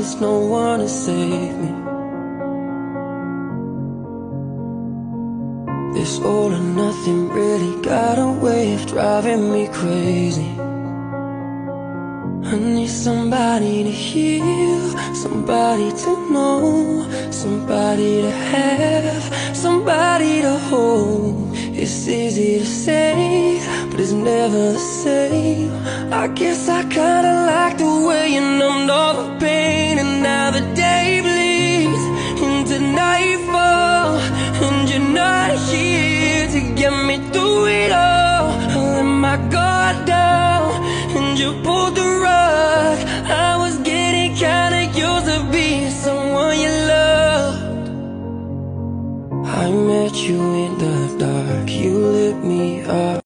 there's no one to save me. This all or nothing really got a way of driving me crazy. I need somebody to heal, somebody to know, somebody to have, somebody to hold. It's easy to say, but it's never the same. I guess I kinda like the way you numbed all the pain. And now the day bleeds into nightfall, and you're not here to get me through it all. I let my guard down, and you pulled the rug. I was getting kinda used to being someone you loved. I met you in the dark, you lit me up.